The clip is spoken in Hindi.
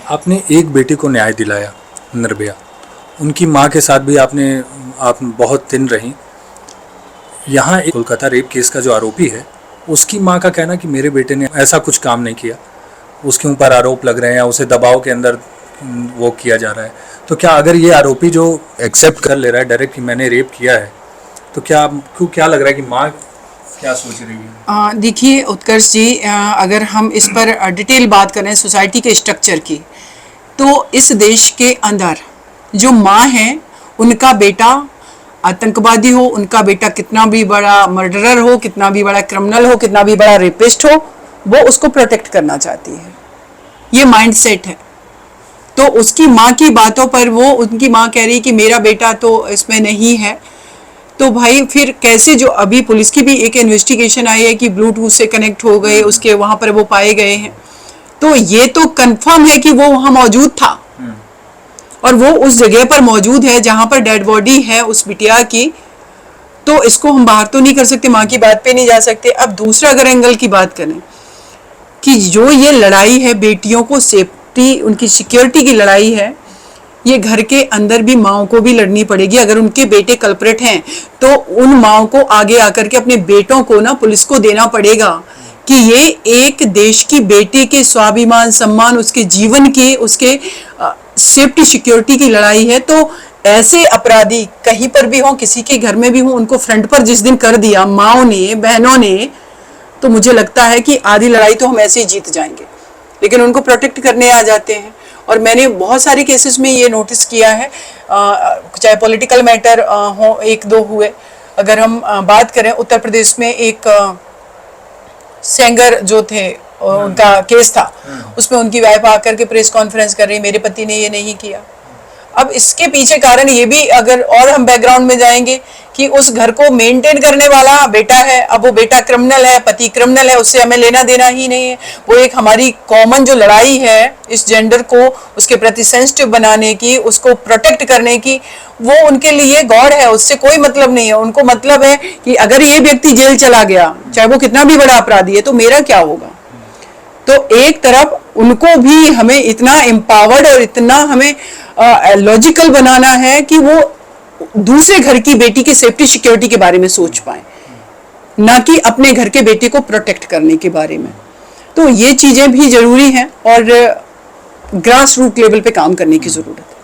आपने एक बेटी को न्याय दिलाया, निर्भया। उनकी माँ के साथ भी आप बहुत दिन रही। यहाँ एक कोलकाता रेप केस का जो आरोपी है, उसकी माँ का कहना कि मेरे बेटे ने ऐसा कुछ काम नहीं किया, उसके ऊपर आरोप लग रहे हैं, उसे दबाव के अंदर वो किया जा रहा है। तो क्या अगर ये आरोपी जो एक्सेप्ट कर ले रहा है डायरेक्ट कि मैंने रेप किया है, तो क्या लग रहा है कि माँ क्या सोच रही है? देखिए उत्कर्ष जी, अगर हम इस पर डिटेल बात करें सोसाइटी के स्ट्रक्चर की, तो इस देश के अंदर जो माँ है, उनका बेटा आतंकवादी हो, उनका बेटा कितना भी बड़ा मर्डरर हो, कितना भी बड़ा क्रिमिनल हो, कितना भी बड़ा रेपिस्ट हो, वो उसको प्रोटेक्ट करना चाहती है। ये माइंडसेट है। तो उसकी माँ की बातों पर वो, उनकी माँ कह रही है कि मेरा बेटा तो इसमें नहीं है। तो भाई फिर कैसे, जो अभी पुलिस की भी एक इन्वेस्टिगेशन आई है कि ब्लूटूथ से कनेक्ट हो गए, उसके वहां पर वो पाए गए हैं, तो ये तो कंफर्म है कि वो वहां मौजूद था और वो उस जगह पर मौजूद है जहां पर डेड बॉडी है उस बिटिया की। तो इसको हम बाहर तो नहीं कर सकते, माँ की बात पे नहीं जा सकते। अब दूसरा अगर एंगल की बात करें कि जो ये लड़ाई है बेटियों को सेफ्टी, उनकी सिक्योरिटी की लड़ाई है, ये घर के अंदर भी माओ को भी लड़नी पड़ेगी। अगर उनके बेटे कल्प्रेट हैं तो उन माओ को आगे आकर के अपने बेटों को ना पुलिस को देना पड़ेगा कि ये एक देश की बेटी के स्वाभिमान, सम्मान, उसके जीवन की, उसके सेफ्टी सिक्योरिटी की लड़ाई है। तो ऐसे अपराधी कहीं पर भी हो, किसी के घर में भी हो, उनको फ्रंट पर जिस दिन कर दिया माओ ने, बहनों ने, तो मुझे लगता है कि आधी लड़ाई तो हम ऐसे ही जीत जाएंगे। लेकिन उनको प्रोटेक्ट करने आ जाते हैं। और मैंने बहुत सारे केसेस में ये नोटिस किया है, चाहे पॉलिटिकल मैटर हो, एक दो हुए। अगर हम बात करें उत्तर प्रदेश में, एक सेंगर जो थे, उनका केस था, उसमें उनकी वाइफ आकर के प्रेस कॉन्फ्रेंस कर रही, मेरे पति ने ये नहीं किया। अब इसके पीछे कारण ये भी, अगर और हम बैकग्राउंड में जाएंगे, कि उस घर को मेंटेन करने वाला बेटा है। अब वो बेटा क्रिमिनल है, पति क्रिमिनल है, उससे हमें लेना देना ही नहीं है। वो एक हमारी कॉमन जो लड़ाई है इस जेंडर को उसके प्रति सेंसिटिव बनाने की, उसको प्रोटेक्ट करने की, वो उनके लिए गॉड है, उससे कोई मतलब नहीं है। उनको मतलब है कि अगर ये व्यक्ति जेल चला गया, चाहे वो कितना भी बड़ा अपराधी है, तो मेरा क्या होगा। तो एक तरफ उनको भी हमें इतना एम्पावर्ड और इतना हमें लॉजिकल बनाना है कि वो दूसरे घर की बेटी की सेफ्टी सिक्योरिटी के बारे में सोच पाए, ना कि अपने घर के बेटे को प्रोटेक्ट करने के बारे में। तो ये चीजें भी जरूरी हैं और ग्रास रूट लेवल पे काम करने की जरूरत है।